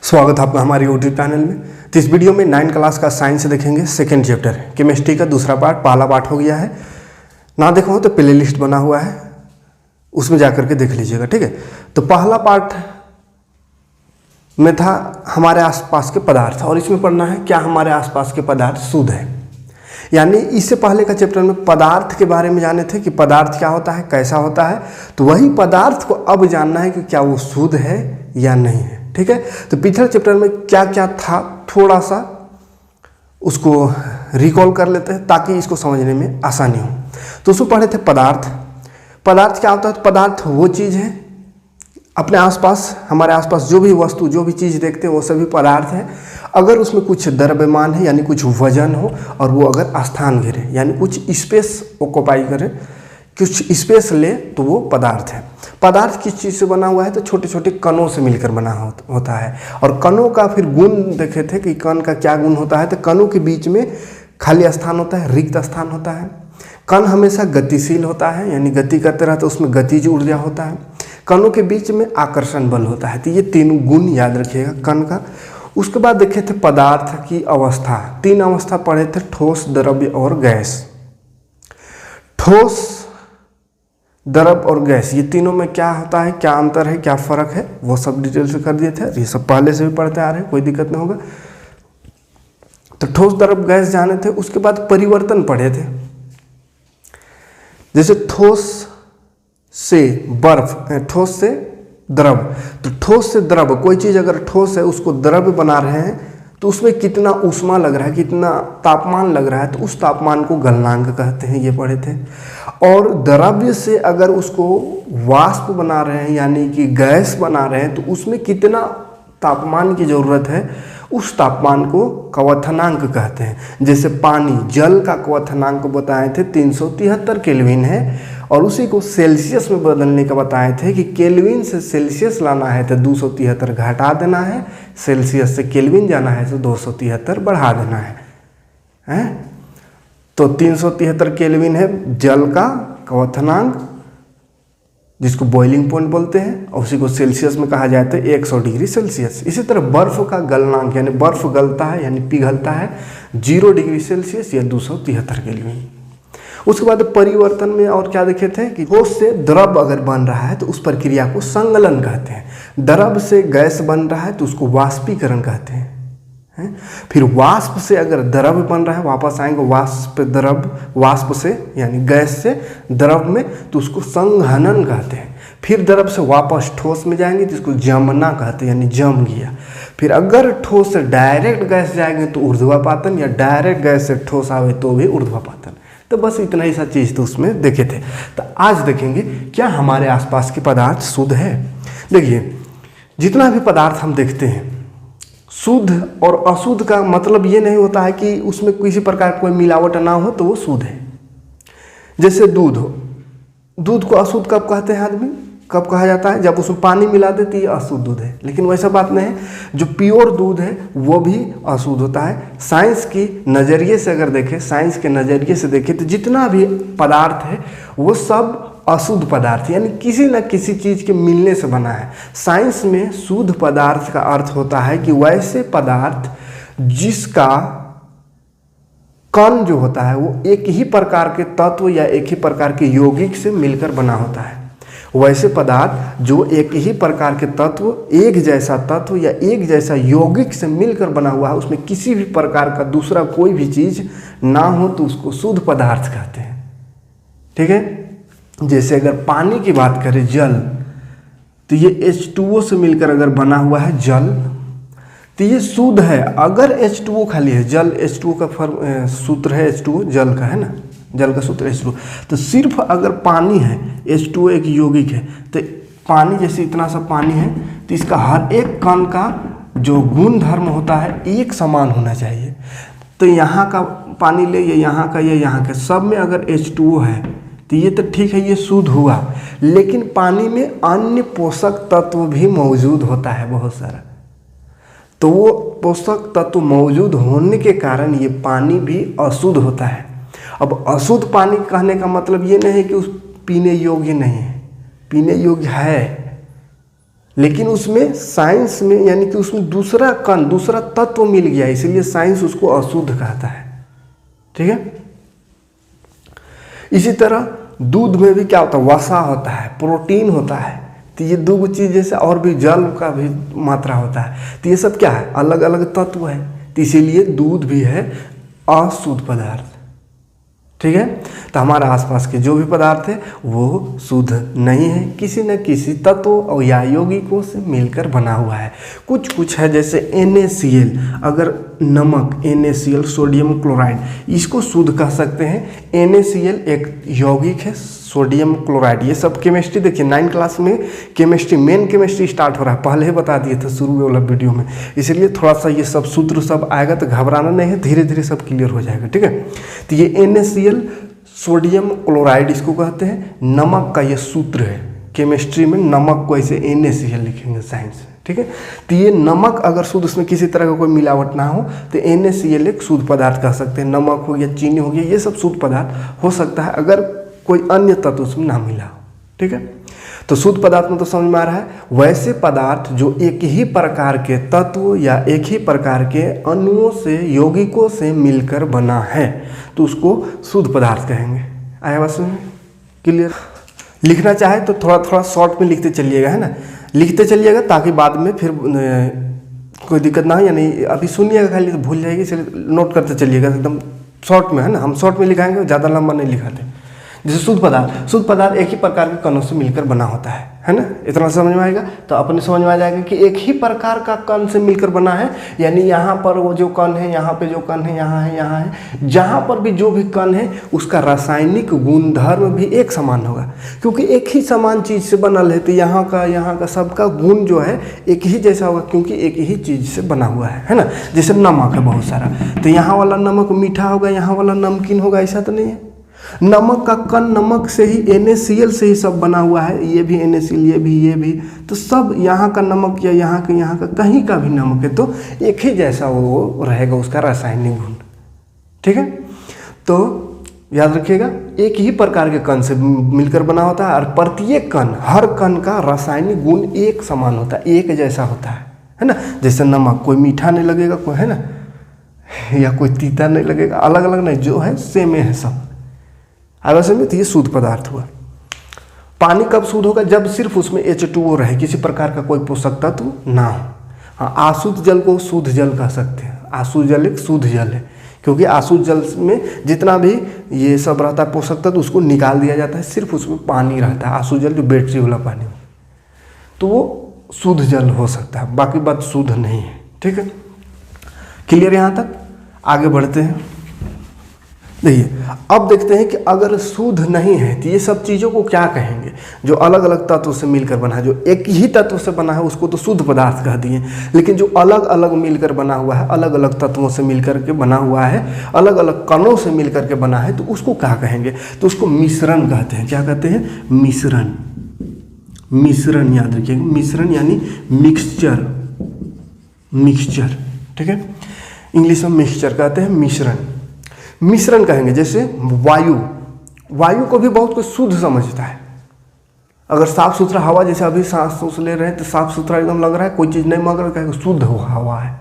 स्वागत है आपका हमारे यूट्यूब चैनल में। तो इस वीडियो में 9 क्लास का साइंस देखेंगे। सेकेंड चैप्टर केमिस्ट्री का दूसरा पार्ट, पहला पार्ट हो गया है ना। देखो तो प्ले लिस्ट बना हुआ है, उसमें जाकर के देख लीजिएगा, ठीक है। तो पहला पार्ट में था हमारे आसपास के पदार्थ, और इसमें पढ़ना है क्या हमारे आसपास के पदार्थ शुद्ध है। यानी इससे पहले का चैप्टर में पदार्थ के बारे में जाने थे कि पदार्थ क्या होता है, कैसा होता है। तो वही पदार्थ को अब जानना है कि क्या वो शुद्ध है या नहीं है, ठीक है। तो पिछले चैप्टर में क्या क्या था थोड़ा सा उसको रिकॉल कर लेते हैं ताकि इसको समझने में आसानी हो। तो उसको पढ़े थे पदार्थ। पदार्थ क्या होता है? तो पदार्थ वो चीज़ है अपने आसपास, हमारे आसपास जो भी वस्तु जो भी चीज़ देखते हैं वो सभी पदार्थ है। अगर उसमें कुछ द्रव्यमान है यानी कुछ वजन हो, और वो अगर स्थान घेरे यानी कुछ स्पेस ऑक्युपाई करे, कुछ स्पेस ले, तो वो पदार्थ है। पदार्थ किस चीज़ से बना हुआ है? तो छोटे छोटे कणों से मिलकर बना होता है। और कणों का फिर गुण देखे थे कि कण का क्या गुण होता है। तो कणों के बीच में खाली स्थान होता है, रिक्त स्थान होता है। कण हमेशा गतिशील होता है, यानी गति करते रहते, उसमें गतिज ऊर्जा होता है। कणों के बीच में आकर्षण बल होता है। तो ये तीनों गुण याद रखिएगा कण का। उसके बाद देखे थे पदार्थ की अवस्था। 3 अवस्था पढ़े थे, ठोस, द्रव्य और गैस। ठोस, द्रव और गैस, ये तीनों में क्या होता है, क्या अंतर है, क्या फर्क है, वो सब डिटेल से कर दिए थे। ये सब पहले से भी पढ़ते आ रहे हैं, कोई दिक्कत नहीं होगा। तो ठोस, द्रव, गैस जाने थे। उसके बाद परिवर्तन पढ़े थे, जैसे ठोस से बर्फ, ठोस से द्रव। तो ठोस से द्रव, कोई चीज़ अगर ठोस है उसको द्रव्य बना रहे हैं तो उसमें कितना ऊष्मा लग रहा है, कितना तापमान लग रहा है, तो उस तापमान को गलनांक कहते हैं, ये पढ़े थे। और द्रव्य से अगर उसको वाष्प बना रहे हैं यानी कि गैस बना रहे हैं, तो उसमें कितना तापमान की ज़रूरत है, उस तापमान को क्वथनांक कहते हैं। जैसे पानी, जल का क्वथनांक बताए थे 373 केल्विन है, और उसी को सेल्सियस में बदलने का बताए थे कि केल्विन से सेल्सियस लाना है तो 273 घटा देना है, सेल्सियस से केल्विन जाना है तो 273 बढ़ा देना है। तो 373 केल्विन है जल का क्वथनांक, जिसको बॉइलिंग पॉइंट बोलते हैं, और उसी को सेल्सियस में कहा जाता है 100 डिग्री सेल्सियस। इसी तरह बर्फ का गलनांक, यानी बर्फ गलता है यानी पिघलता है 0 डिग्री सेल्सियस या 273 केल्विन। उसके बाद परिवर्तन में और क्या देखे थे कि ठोस से द्रव अगर बन रहा है तो उस प्रक्रिया को संगलन कहते हैं। द्रव से गैस बन रहा है तो उसको वाष्पीकरण कहते हैं। फिर वाष्प से अगर द्रव बन रहा है, वापस आएंगे वाष्प द्रव, वाष्प से यानी गैस से द्रव में, तो उसको संघनन कहते हैं। फिर द्रव से वापस ठोस में जाएंगे तो इसको जमना कहते हैं, यानी जम गया। फिर अगर ठोस से डायरेक्ट गैस जाएंगे तो ऊर्ध्वापातन, या डायरेक्ट गैस से ठोस आवे तो भी ऊर्ध्वापातन। तो बस इतना ही सा चीज़ तो उसमें देखे थे। तो आज देखेंगे क्या हमारे आसपास के पदार्थ शुद्ध है। देखिए, जितना भी पदार्थ हम देखते हैं, शुद्ध और अशुद्ध का मतलब ये नहीं होता है कि उसमें किसी प्रकार कोई मिलावट ना हो तो वो शुद्ध है। जैसे दूध हो, दूध को अशुद्ध कब कहते हैं आदमी, कब कहा जाता है? जब उसमें पानी मिला देती है अशुद्ध दूध है। लेकिन वैसा बात नहीं है, जो प्योर दूध है वो भी अशुद्ध होता है। साइंस की नज़रिए से अगर देखें, साइंस के नज़रिए से देखें तो जितना भी पदार्थ है वो सब अशुद्ध पदार्थ, यानी किसी न किसी चीज़ के मिलने से बना है। साइंस में शुद्ध पदार्थ का अर्थ होता है कि वैसे पदार्थ जिसका कण जो होता है वो एक ही प्रकार के तत्व या एक ही प्रकार के यौगिक से मिलकर बना होता है। वैसे पदार्थ जो एक ही प्रकार के तत्व, एक जैसा तत्व या एक जैसा यौगिक से मिलकर बना हुआ है, उसमें किसी भी प्रकार का दूसरा कोई भी चीज़ ना हो, तो उसको शुद्ध पदार्थ कहते हैं, ठीक है। जैसे अगर पानी की बात करें, जल, तो ये H2O से मिलकर अगर बना हुआ है जल, तो ये शुद्ध है। अगर H2O खाली है, जल H2O का सूत्र है, H2O जल का है ना, जल का सूत्र H2O। तो सिर्फ अगर पानी है, H2O एक यौगिक है, तो पानी जैसे इतना सा पानी है, तो इसका हर एक कण का जो गुण धर्म होता है एक समान होना चाहिए। तो यहाँ का पानी ले, ये यहाँ का, ये यहाँ का, सब में अगर H2O है तो ये तो ठीक है, ये शुद्ध हुआ। लेकिन पानी में अन्य पोषक तत्व भी मौजूद होता है बहुत सारा, तो वो पोषक तत्व मौजूद होने के कारण ये पानी भी अशुद्ध होता है। अब अशुद्ध पानी कहने का मतलब ये नहीं है कि उस पीने योग्य नहीं है, पीने योग्य है, लेकिन उसमें साइंस में यानी कि उसमें दूसरा कण, दूसरा तत्व मिल गया, इसीलिए साइंस उसको अशुद्ध कहता है। ठीक है। इसी तरह दूध में भी क्या होता है, वसा होता है, प्रोटीन होता है। तो ये दो चीज़ जैसे, और भी जल का भी मात्रा होता है। तो ये सब क्या है, अलग अलग तत्व है। तो इसीलिए दूध भी है अशुद्ध पदार्थ। ठीक है। तो हमारे आसपास के जो भी पदार्थ है वो शुद्ध नहीं है, किसी न किसी तत्व और या यौगिकों से मिलकर बना हुआ है। कुछ कुछ है जैसे NaCl, अगर नमक NaCl सोडियम क्लोराइड, इसको शुद्ध कह सकते हैं। NaCl एक यौगिक है सोडियम क्लोराइड। ये सब केमिस्ट्री देखिए 9 क्लास में केमिस्ट्री, मेन केमिस्ट्री स्टार्ट हो रहा है, पहले ही बता दिए थे शुरू वाला वीडियो में। इसलिए थोड़ा सा ये सब सूत्र सब आएगा तो घबराना नहीं है, धीरे धीरे सब क्लियर हो जाएगा। ठीक है। तो ये NaCl सोडियम क्लोराइड इसको कहते हैं। नमक का ये सूत्र है, केमिस्ट्री में नमक को ऐसे NaCl लिखेंगे साइंस में। ठीक है। तो ये नमक अगर शुद्ध, उसमें किसी तरह का कोई मिलावट ना हो तो NaCl एक शुद्ध पदार्थ कह सकते हैं। नमक हो गया, चीनी हो गया, ये सब शुद्ध पदार्थ हो सकता है अगर कोई अन्य तत्व उसमें ना मिला हो। ठीक है। तो शुद्ध पदार्थ में तो समझ में आ रहा है। वैसे पदार्थ जो एक ही प्रकार के तत्व या एक ही प्रकार के अणुओं से, यौगिकों से मिलकर बना है तो उसको शुद्ध पदार्थ कहेंगे। आया बात समझ में? क्लियर? लिखना चाहे तो थोड़ा थोड़ा शॉर्ट में लिखते चलिएगा, है ना, लिखते चलिएगा ताकि बाद में फिर कोई दिक्कत ना हो। यानी अभी सुनिएगा खाली तो भूल जाएगी, इसलिए नोट करते चलिएगा एकदम शॉर्ट में, है ना। हम शॉर्ट में लिखाएंगे, ज़्यादा लंबा नहीं लिखाते। जैसे शुद्ध पदार्थ एक ही प्रकार के कणों से मिलकर बना होता है ना। इतना समझ में आएगा तो अपने समझ में आ जाएगा कि एक ही प्रकार का कण से मिलकर बना है। यानी यहाँ पर वो जो कण है, यहाँ पे जो कण है, यहाँ है, यहाँ है, जहाँ पर भी जो भी कण है उसका रासायनिक गुणधर्म भी एक समान होगा, क्योंकि एक ही समान चीज़ से बनल है। तो यहाँ का सबका गुण जो है एक ही जैसा होगा, क्योंकि एक ही चीज़ से बना हुआ है ना। जैसे नमक है बहुत सारा, तो यहाँ वाला नमक मीठा होगा, यहाँ वाला नमकीन होगा, ऐसा तो नहीं है। नमक का कण नमक से ही, NaCl से ही सब बना हुआ है। ये भी NaCl, ये भी, तो सब यहाँ का नमक या यहाँ का कहीं का भी नमक है तो एक ही जैसा वो रहेगा उसका रासायनिक गुण। ठीक है। तो याद रखिएगा, एक ही प्रकार के कण से मिलकर बना होता है और प्रत्येक कण, हर कण का रासायनिक गुण एक समान होता है, एक जैसा होता है ना। जैसे नमक, कोई मीठा नहीं लगेगा, कोई, है ना, या कोई तीता नहीं लगेगा, अलग अलग नहीं, जो है सेम है सब। वैसे में तो ये शुद्ध पदार्थ हुआ। पानी कब शुद्ध होगा, जब सिर्फ उसमें H2O रहे, किसी प्रकार का कोई पोषक तत्व ना हो। हाँ, आशुद्ध जल को शुद्ध जल कह सकते हैं। आशुद्ध जल एक शुद्ध जल है, क्योंकि आशुद्ध जल में जितना भी ये सब रहता है पोषक तत्व उसको निकाल दिया जाता है, सिर्फ उसमें पानी रहता है। आशुद्ध जल जो बैटरी वाला पानी, तो वो शुद्ध जल हो सकता है, बाकी बात शुद्ध नहीं है। ठीक है, क्लियर यहाँ तक? आगे बढ़ते हैं। देखिए, अब देखते हैं कि अगर शुद्ध नहीं है तो ये सब चीज़ों को क्या कहेंगे। जो अलग अलग तत्व से मिलकर बना है, जो एक ही तत्व से बना है उसको तो शुद्ध पदार्थ कह दिए, लेकिन जो अलग अलग मिलकर बना हुआ है, अलग अलग तत्वों से मिलकर के बना हुआ है, अलग अलग कणों से मिलकर के बना है, तो उसको क्या कहेंगे? तो उसको मिश्रण कहते हैं। क्या कहते हैं? मिश्रण। मिश्रण याद रखिएगा, मिश्रण यानी मिक्सचर। मिक्सचर, ठीक है, इंग्लिश में मिक्सचर कहते हैं, मिश्रण। मिश्रण कहेंगे। जैसे वायु को भी बहुत कुछ शुद्ध समझता है। अगर साफ सुथरा हवा, जैसे अभी सांस ले रहे हैं तो साफ सुथरा एकदम लग रहा है, कोई चीज़ नहीं, मगर कहेंगे शुद्ध हवा है।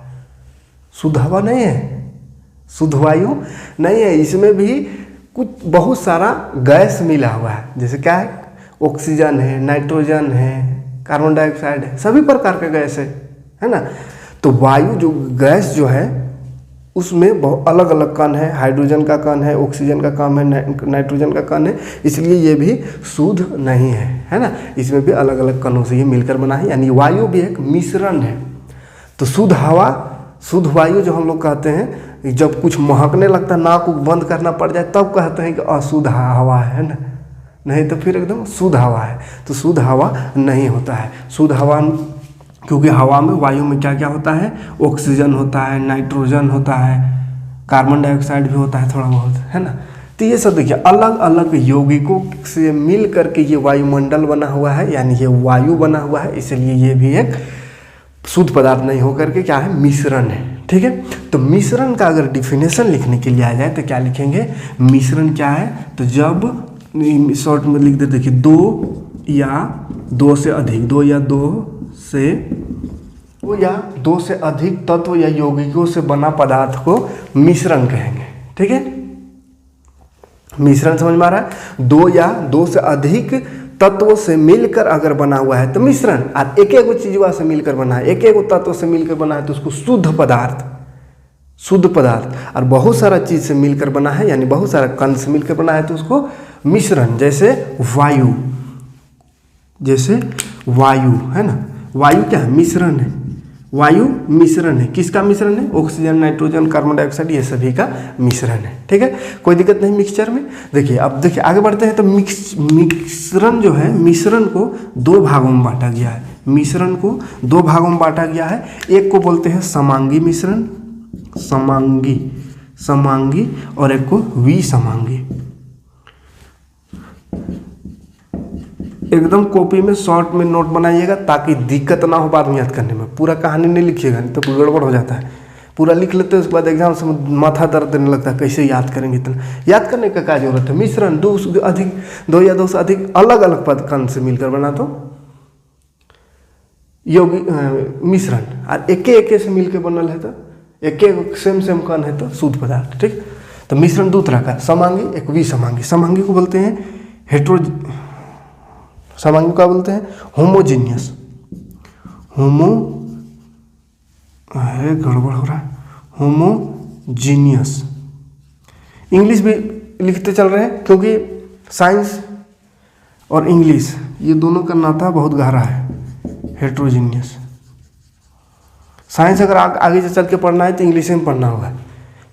शुद्ध हवा नहीं है, शुद्ध वायु नहीं है, इसमें भी कुछ बहुत सारा गैस मिला हुआ है। जैसे क्या है? ऑक्सीजन है, नाइट्रोजन है, कार्बन डाइऑक्साइड है, सभी प्रकार का गैस है ना। तो वायु जो गैस जो है उसमें बहुत अलग अलग कण है, हाइड्रोजन का कण है, ऑक्सीजन का कण है, नाइट्रोजन का कण है, इसलिए ये भी शुद्ध नहीं है ना। इसमें भी अलग अलग कणों से ये मिलकर बना है, यानी वायु भी एक मिश्रण है। तो शुद्ध हवा, शुद्ध वायु जो हम लोग कहते हैं, जब कुछ महकने लगता है, नाक को बंद करना पड़ जाए, तब कहते हैं कि अशुद्ध हवा है ना, नहीं तो फिर एकदम शुद्ध हवा है। तो शुद्ध हवा नहीं होता है। शुद्ध हवा, क्योंकि हवा में, वायु में क्या क्या होता है? ऑक्सीजन होता है, नाइट्रोजन होता है, कार्बन डाइऑक्साइड भी होता है थोड़ा बहुत, है ना। तो ये सब देखिए अलग अलग यौगिकों से मिल करके ये वायुमंडल बना हुआ है, यानी ये वायु बना हुआ है, इसलिए ये भी एक शुद्ध पदार्थ नहीं होकर के क्या है? मिश्रण है। ठीक है, तो मिश्रण का अगर डिफिनेशन लिखने के लिए आ जाए तो क्या लिखेंगे? मिश्रण क्या है? तो जब शॉर्ट में लिख दे, देखिए, दो या दो से अधिक, दो या दो से या दो से अधिक तत्व या यौगिकों से बना पदार्थ को मिश्रण कहेंगे। ठीक है, मिश्रण समझ में आ रहा है। दो या दो से अधिक तत्वों से मिलकर अगर बना हुआ है तो मिश्रण, और एक एक चीजों से मिलकर बना है, एक एक तत्व से मिलकर बना है तो उसको शुद्ध पदार्थ, शुद्ध पदार्थ। और बहुत सारा चीज से मिलकर बना है यानी बहुत सारा कण से मिलकर बना है तो उसको मिश्रण। जैसे वायु, जैसे वायु है ना, वायु क्या है, मिश्रण है। वायु मिश्रण है, किसका मिश्रण है, ऑक्सीजन, नाइट्रोजन, कार्बन डाइऑक्साइड, ये सभी का मिश्रण है। ठीक है, कोई दिक्कत नहीं मिक्सचर में। देखिए अब देखिए आगे बढ़ते हैं तो मिश्रण जो है, मिश्रण को दो भागों में बांटा गया है। मिश्रण को दो भागों में बांटा गया है। एक को बोलते हैं समांगी मिश्रण, समांगी, समांगी, और एक को विसमांगी। एकदम कॉपी में शॉर्ट में नोट बनाइएगा ताकि दिक्कत ना हो बाद में याद करने में। पूरा कहानी नहीं लिखिएगा नहीं तो गड़बड़ हो जाता है। पूरा लिख लेते हैं उसके बाद एग्जाम से माथा दर्द देने लगता है, कैसे याद करेंगे। इतना याद करने का क्या जरूरत है। मिश्रण दो या दो से अधिक अलग अलग पद कण से मिलकर बना तो यौगिक मिश्रण, और एक से मिलकर बनल है तो एक सेम कण है तो शुद्ध पदार्थ। ठीक, तो मिश्रण दो तरह का, समांगी एक विसमांगी। समांगी को बोलते हैं समांगी को बोलते हैं होमोजीनियस। गड़बड़ हो रहा है, होमोजीनियस। इंग्लिश भी लिखते चल रहे हैं क्योंकि साइंस और इंग्लिश ये दोनों का नाता बहुत गहरा है। हेट्रोजीनियस साइंस अगर आगे से चल के पढ़ना है तो इंग्लिश में पढ़ना होगा।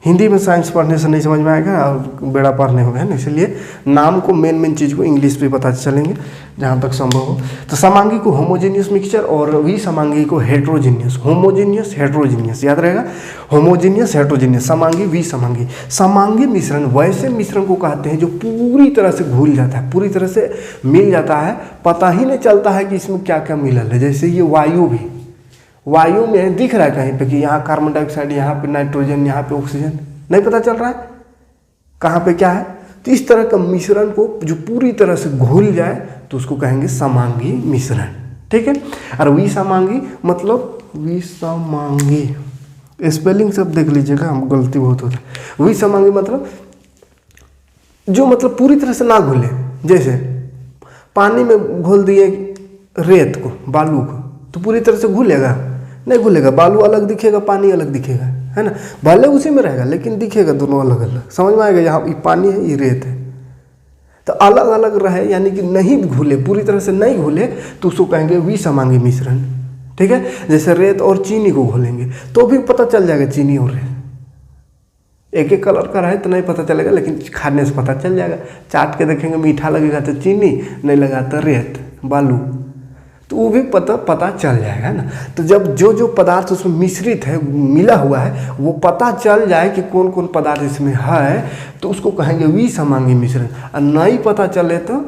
हिंदी में साइंस पढ़ने से नहीं समझ में आएगा और बेड़ा पार नहीं होगा, है ना। इसलिए नाम को मेन चीज़ को इंग्लिश पे पता चलेंगे जहाँ तक संभव हो। तो समांगी को होमोजीनियस मिक्सचर और विसमांगी को हेट्रोजीनियस। होमोजीनियस हेट्रोजीनियस याद रहेगा, होमोजीनियस हेट्रोजीनियस, समांगी विसमांगी। समांगी मिश्रण वैसे मिश्रण को कहते हैं जो पूरी तरह से घुल जाता है, पूरी तरह से मिल जाता है, पता ही नहीं चलता है कि इसमें क्या क्या मिलल है। जैसे ये वायु भी, वायु में दिख रहा है कहीं पे कि यहाँ कार्बन डाइऑक्साइड, यहाँ पे नाइट्रोजन, यहाँ पे ऑक्सीजन, नहीं पता चल रहा है कहाँ पे क्या है। तो इस तरह का मिश्रण को जो पूरी तरह से घुल जाए तो उसको कहेंगे समांगी मिश्रण। ठीक है, और विसमांगी मतलब विसमांगी, स्पेलिंग सब देख लीजिएगा, हम गलती बहुत होता है। विसमांगी मतलब जो मतलब पूरी तरह से ना घुले। जैसे पानी में घोल दिए रेत को, बालू को, तो पूरी तरह से घुलेगा नहीं, घुलेगा। बालू अलग दिखेगा, पानी अलग दिखेगा, है ना। भले उसी में रहेगा लेकिन दिखेगा दोनों अलग अलग। समझ में आएगा, यहाँ ये पानी है, ये रेत है, तो अलग अलग रहे यानी कि नहीं घुले, पूरी तरह से नहीं घुले तो उसको कहेंगे विसमांगी मिश्रण। ठीक है, जैसे रेत और चीनी को घोलेंगे तो भी पता चल जाएगा चीनी और रेत एक एक कलर का रहे तो नहीं पता चलेगा, लेकिन खाने से पता चल जाएगा। चाट के देखेंगे मीठा लगेगा तो चीनी, नहीं लगा तो रेत, बालू, तो वो भी पता चल जाएगा, है ना। तो जब जो पदार्थ उसमें मिश्रित है, मिला हुआ है, वो पता चल जाए कि कौन कौन पदार्थ इसमें है तो उसको कहेंगे विसमांगी मिश्रण। और नहीं पता चले तो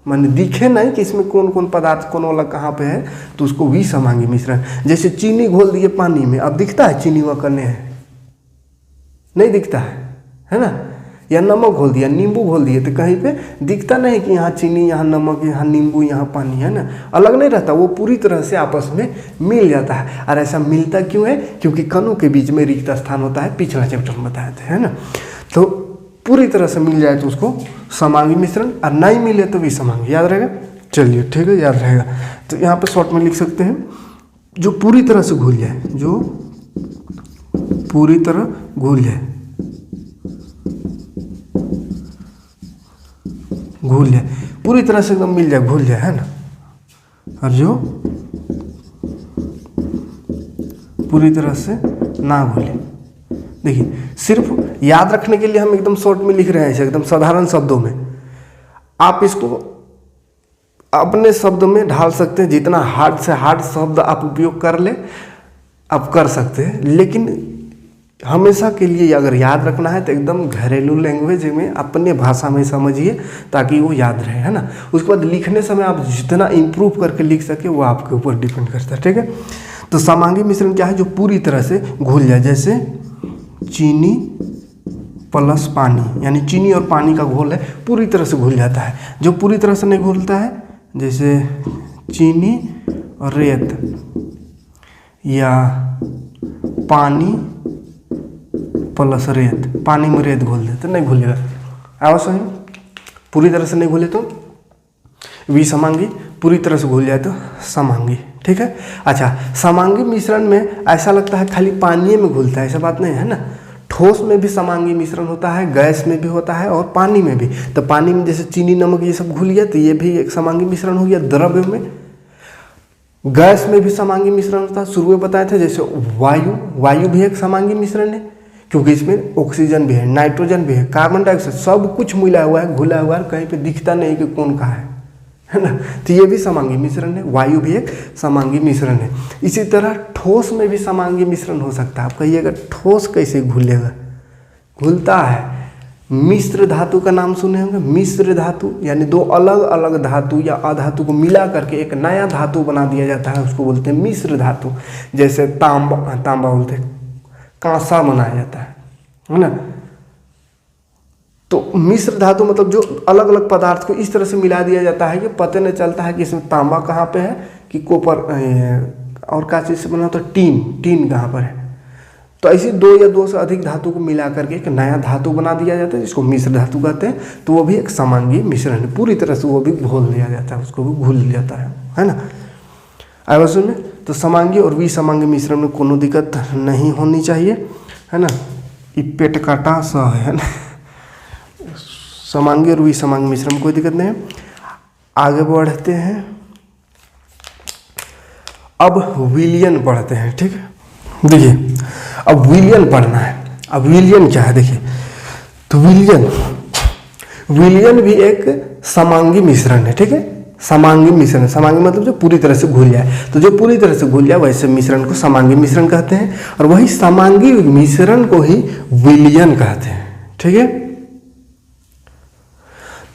माने दिखे नहीं कि इसमें कौन कौन पदार्थ कौन वाला कहाँ पे है तो उसको विसमांगी मिश्रण। जैसे चीनी घोल दिए पानी में, अब दिखता है चीनी वहाँ करने है, नहीं दिखता है ना। या नमक घोल दिया, नींबू घोल दिए तो कहीं पे दिखता नहीं कि यहाँ चीनी, यहाँ नमक, यहाँ नींबू, यहाँ पानी, है ना। अलग नहीं रहता, वो पूरी तरह से आपस में मिल जाता है। और ऐसा मिलता क्यों है, क्योंकि कणों के बीच में रिक्त स्थान होता है, पिछला चैप्टर में बताए थे, है ना। तो पूरी तरह से मिल जाए तो उसको समांगी मिश्रण, और नहीं मिले तो विसमांगी। याद रहेगा, चलिए ठीक है, याद रहेगा। तो यहाँ पर शॉर्ट में लिख सकते हैं जो पूरी तरह से घुल जाए, जो पूरी तरह घुल जाए, घुल जाए, पूरी तरह से एकदम मिल जाए, घुल जाए, है ना। और जो पूरी तरह से ना घुले, देखिए सिर्फ याद रखने के लिए हम एकदम शॉर्ट में लिख रहे हैं, एकदम साधारण शब्दों में। आप इसको अपने शब्दों में ढाल सकते हैं, जितना हार्ड से हार्ड शब्द आप उपयोग कर ले आप कर सकते हैं, लेकिन हमेशा के लिए अगर याद रखना है तो एकदम घरेलू लैंग्वेज में अपने भाषा में समझिए ताकि वो याद रहे, है ना। उसके बाद लिखने समय आप जितना इम्प्रूव करके लिख सके वो आपके ऊपर डिपेंड करता है। ठीक है, तो समांगी मिश्रण क्या है, जो पूरी तरह से घुल जाए। जैसे चीनी प्लस पानी, यानी चीनी और पानी का घोल है, पूरी तरह से घुल जाता है। जो पूरी तरह से नहीं घुलता है, जैसे चीनी रेत या पानी प्लस रेत, पानी में रेत घोल दे तो नहीं घुलेगा। आवाज समझ में? पूरी तरह से नहीं घुले तो विसमांगी, पूरी तरह से घुल जाए तो समांगी। ठीक है। अच्छा, समांगी मिश्रण में ऐसा लगता है खाली पानी में घुलता है, ऐसा बात नहीं है ना। ठोस में भी समांगी मिश्रण होता है, गैस में भी होता है और पानी में भी। तो पानी में जैसे चीनी नमक ये सब घुल गया तो ये भी एक समांगी मिश्रण हो गया द्रव्य में। गैस में भी समांगी मिश्रण होता है, शुरू में बताया था। जैसे वायु भी एक समांगी मिश्रण है, क्योंकि इसमें ऑक्सीजन भी है, नाइट्रोजन भी है, कार्बन डाइऑक्साइड, सब कुछ मिला हुआ है, घुला हुआ है, कहीं पे दिखता नहीं कि कौन कहाँ है ना। तो ये भी समांगी मिश्रण है, वायु भी एक समांगी मिश्रण है। इसी तरह ठोस में भी समांगी मिश्रण हो सकता है। आप कहिएगा ठोस कैसे घुलेगा? घुलता है। मिश्र धातु का नाम सुने होंगे। मिश्र धातु यानी दो अलग अलग धातु या अधातु को मिला करके एक नया धातु बना दिया जाता है, उसको बोलते हैं मिश्र धातु। जैसे तांबा बोलते हैं, कांसा बनाया जाता है ना। तो मिश्र धातु मतलब जो अलग अलग पदार्थ को इस तरह से मिला दिया जाता है कि पता नहीं चलता है कि इसमें तांबा कहाँ पे है कि कॉपर और क्या चीज़ से बना, तो टीन कहाँ पर है। तो ऐसी दो या दो से अधिक धातु को मिला करके एक नया धातु बना दिया जाता है, जिसको मिश्र धातु कहते हैं। तो वो भी एक समांगी मिश्रण है, पूरी तरह से वो भी घोल दिया जाता है, उसको भी घुल जाता है ना। आवाज में तो समांगी और विसमांगी मिश्रण में कोनो दिक्कत नहीं होनी चाहिए, है ना। ये पेट काटा सा है ना। समांगी और विसमांगी मिश्रण में कोई दिक्कत नहीं है। आगे बढ़ते हैं, अब विलयन पढ़ते हैं। ठीक है, देखिए अब विलयन पढ़ना है। अब विलयन क्या है देखिए, तो विलयन भी एक समांगी मिश्रण है। ठीक है, समांगी मिश्रण, समांगी मतलब जो पूरी तरह से घुल जाए। तो जो पूरी तरह से घुल जाए वैसे मिश्रण को समांगी मिश्रण कहते हैं, और वही समांगी मिश्रण को ही विलयन कहते हैं। ठीक है,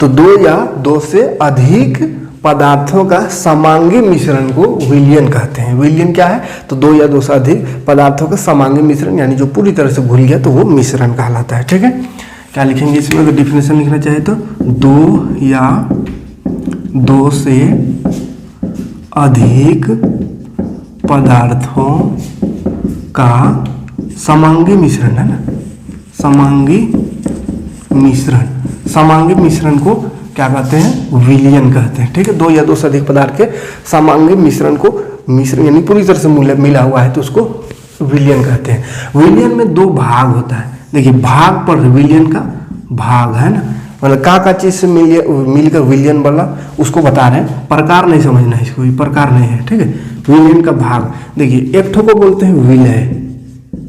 तो दो या दो से अधिक पदार्थों का समांगी मिश्रण को विलयन कहते हैं। विलयन क्या है, तो दो या दो से अधिक पदार्थों का समांगी मिश्रण, यानी जो पूरी तरह से घुल गया तो वो मिश्रण कहलाता है। ठीक है, क्या लिखेंगे इसमें अगर डिफिनेशन लिखना चाहे तो, दो या दो से अधिक पदार्थों का समांगी मिश्रण है ना, समांगी मिश्रण। समांगी मिश्रण को क्या कहते हैं, विलयन कहते हैं। ठीक है, दो या दो से अधिक पदार्थ के समांगी मिश्रण को, मिश्रण यानी पूरी तरह से मिला हुआ है तो उसको विलयन कहते हैं। विलयन में दो भाग होता है। देखिए भाग पर विलयन का भाग है ना, मतलब का चीज से मिलकर विलयन बना उसको बता रहे हैं, प्रकार नहीं समझना है इसको, प्रकार नहीं है। ठीक है, विलयन का भाग देखिए, एक ठो को बोलते हैं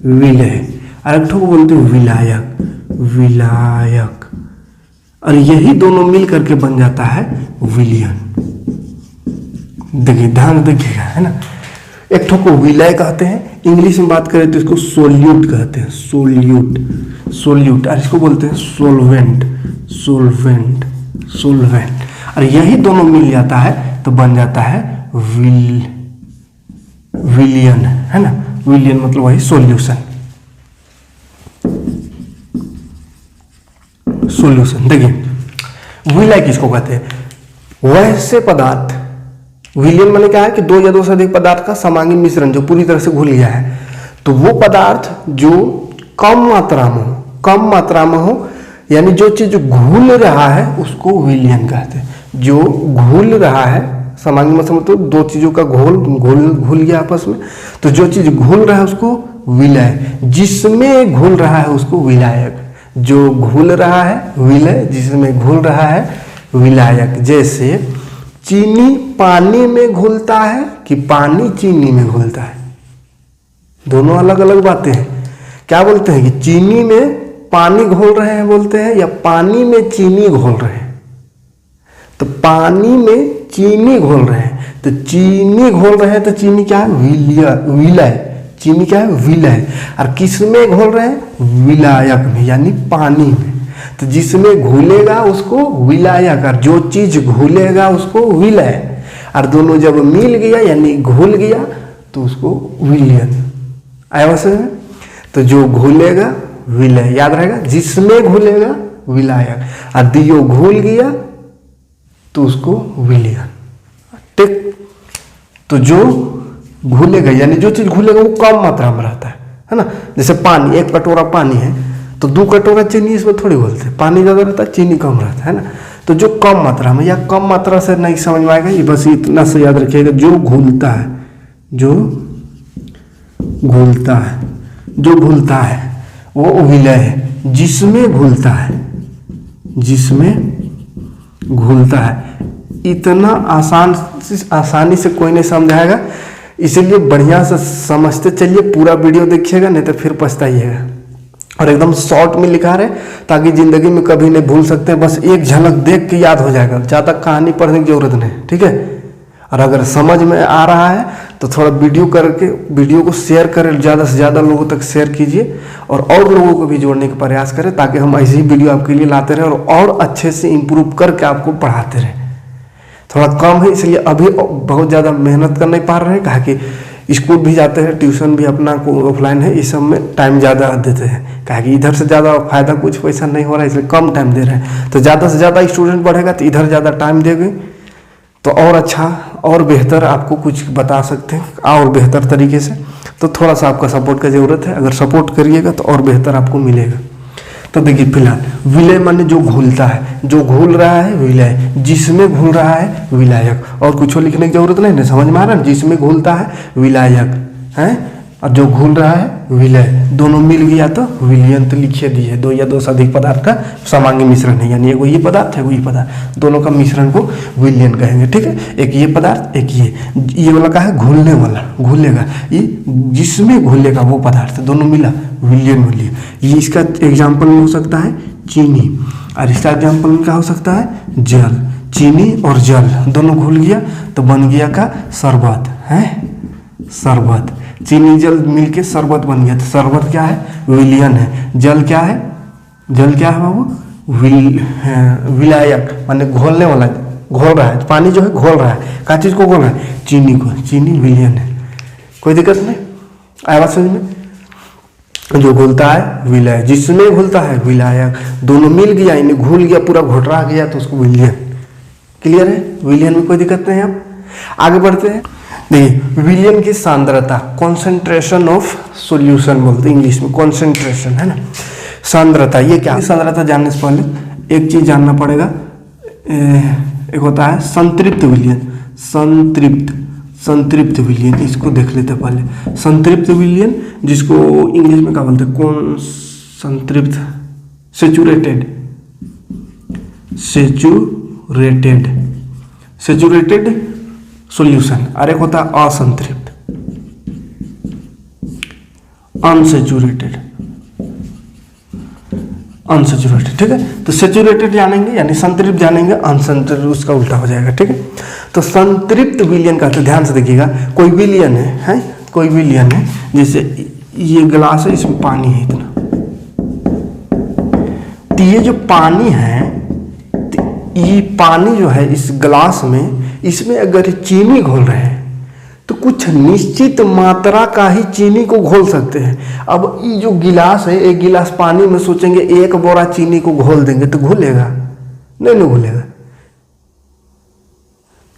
विलय और एक ठो को बोलते हैं विलायक, और यही दोनों मिल करके बन जाता है विलयन। देखिए ध्यान देखिएगा, है ना। एक ठो को विलय कहते हैं, इंग्लिश में बात करें तो इसको सोल्यूट कहते हैं, सोल्यूट, और इसको बोलते हैं सोल्वेंट। और यही दोनों मिल जाता है तो बन जाता है विलयन, है ना। विलयन मतलब वही सॉल्यूशन। देखिए विलय किसको कहते हैं, वैसे पदार्थ, विलयन माने क्या है कि दो या दो से अधिक पदार्थ का समांगी मिश्रण जो पूरी तरह से घुल गया है। तो वो पदार्थ जो कम मात्रा में हो, यानी जो चीज घुल रहा है उसको विलयन कहते हैं। जो घुल रहा है, समांगी मतलब तो दो चीजों का घुल गया आपस में, तो जो चीज घुल रहा है उसको विलय, जिसमें घुल रहा है उसको विलायक। जो घुल रहा है विलय, जिसमें घुल रहा है विलायक। जैसे चीनी पानी में घुलता है कि पानी चीनी में घुलता है, दोनों अलग अलग बातें हैं। क्या बोलते हैं कि चीनी में पानी घोल रहे हैं बोलते हैं, या पानी में चीनी घोल रहे हैं। तो पानी में चीनी घोल रहे हैं, तो चीनी घोल रहे हैं तो चीनी क्या है, विलय। चीनी क्या है, विलय। और किस में घोल रहे हैं, विलायक में, यानी पानी में। तो जिसमें घुलेगा उसको विलायक, और जो चीज घुलेगा उसको विलय। और दोनों जब मिल गया यानी घुल गया तो उसको विलयन। आया समझ में। तो जो घुलेगा विलय, याद रहेगा, जिसमें घुलेगा विलायक, और दियो घुल गया तो उसको विलयन। ठीक, तो जो घुलेगा यानी जो चीज़ घुलेगा वो कम मात्रा में रहता है ना। जैसे पानी, 1 कटोरा पानी है तो 2 कटोरा चीनी इसमें थोड़ी घुलते हैं, पानी ज़्यादा रहता है चीनी कम रहता है ना। तो जो कम मात्रा में या कम मात्रा से नहीं समझ में आएगा, ये बस इतना से याद रखिएगा, जो घुलता है, जो घुलता है, जो घुलता है वो विलय है। जिसमें घुलता है, जिसमें घुलता है, इतना आसानी से कोई नहीं समझाएगा, इसलिए बढ़िया से समझते चलिए, पूरा वीडियो देखिएगा, नहीं तो फिर पछताइएगा। और एकदम शॉर्ट में लिखा रहे ताकि ज़िंदगी में कभी नहीं भूल सकते हैं, बस एक झलक देख के याद हो जाएगा, ज़्यादा कहानी पढ़ने की जरूरत नहीं, ठीक है। और अगर समझ में आ रहा है तो थोड़ा वीडियो करके वीडियो को शेयर करें, ज़्यादा से ज़्यादा लोगों तक शेयर कीजिए और लोगों को भी जोड़ने का प्रयास करें, ताकि हम ऐसी ही वीडियो आपके लिए लाते रहें और अच्छे से इम्प्रूव करके आपको पढ़ाते रहें। थोड़ा कम है इसलिए अभी बहुत ज़्यादा मेहनत कर नहीं पा रहे हैं, कहा कि स्कूल भी जाते हैं, ट्यूशन भी अपना ऑफलाइन है, इस सब में टाइम ज़्यादा देते हैं, कहा कि इधर से ज़्यादा फायदा कुछ पैसा नहीं हो रहा है, इसलिए कम टाइम दे रहे हैं। तो ज़्यादा से ज़्यादा स्टूडेंट बढ़ेगा तो इधर ज़्यादा टाइम देंगे तो और अच्छा और बेहतर आपको कुछ बता सकते हैं और बेहतर तरीके से। तो थोड़ा सा आपका सपोर्ट का ज़रूरत है, अगर सपोर्ट करिएगा तो और बेहतर आपको मिलेगा। तो देखिए फिलहाल विलय माने जो घुलता है, जो घुल रहा है विलय, जिसमें घुल रहा है विलायक, और कुछ लिखने की जरूरत नहीं, समझ में आ रहा है। जिसमें घुलता है विलायक है और जो घुल रहा है विलय, दोनों मिल गया तो विलयन। तो लिखिए दिए, 2 या 2 से अधिक पदार्थ का समांगी मिश्रण है, यानी एगो ये पदार्थ है, वो ये पदार्थ, दोनों का मिश्रण को विलयन कहेंगे, ठीक है। एक ये पदार्थ, एक ये वाला का है घुलने वाला, घुलेगा, ये जिसमें घुलेगा वो पदार्थ, दोनों मिला विलयन विलय। ये इसका एग्जाम्पल में हो सकता है चीनी, और इसका एग्जाम्पल में क्या हो सकता है जल। चीनी और जल दोनों घुल गया तो बन गया का शरबत है, शरबत। चीनी जल मिलके शरबत बन गया, तो शरबत क्या है विलयन है। जल क्या है, जल क्या है बाबू विलायक, माने घोलने वाला, घोल रहा है, पानी जो है घोल रहा है, क्या चीज़ को घोल रहा है, चीनी को, चीनी विलयन है। कोई दिक्कत नहीं आया समझ में। जो घुलता है विलय, जिसमें घुलता है विलायक, दोनों मिल गया यानी घुल गया, पूरा घोटरा गया तो उसको विलयन। क्लियर है, विलयन में कोई दिक्कत नहीं है। अब आगे बढ़ते हैं। देखिए विलयन की सांद्रता, कॉन्सेंट्रेशन ऑफ सॉल्यूशन बोलते हैं इंग्लिश में, कॉन्सेंट्रेशन है ना, सांद्रता। ये क्या है, सांद्रता जानने से पहले एक चीज जानना पड़ेगा, एक होता है संतृप्त विलयन, संतृप्त विलयन, इसको देख लेते पहले। संतृप्त विलयन जिसको इंग्लिश में क्या बोलते हैं, कौन संतृप्त, सेचुरेटेड सॉल्यूशन, और एक होता है असंतृप्त, अनसेचुरेटेड, ठीक है। तो सेचुरेटेड जानेंगे यानी संतृप्त जानेंगे, अनसंतृप्त उसका उल्टा हो जाएगा, ठीक है। तो संतृप्त विलयन का, तो ध्यान से देखिएगा, कोई विलयन है कोई विलयन है, जैसे ये गिलास है, इसमें पानी है इतना, तो ये जो पानी है, ये पानी जो है इस गिलास में, इसमें अगर चीनी घोल रहे हैं तो कुछ निश्चित मात्रा का ही चीनी को घोल सकते हैं। अब ये जो गिलास है, एक गिलास पानी में सोचेंगे 1 बोरा चीनी को घोल देंगे तो घुलेगा नहीं घुलेगा।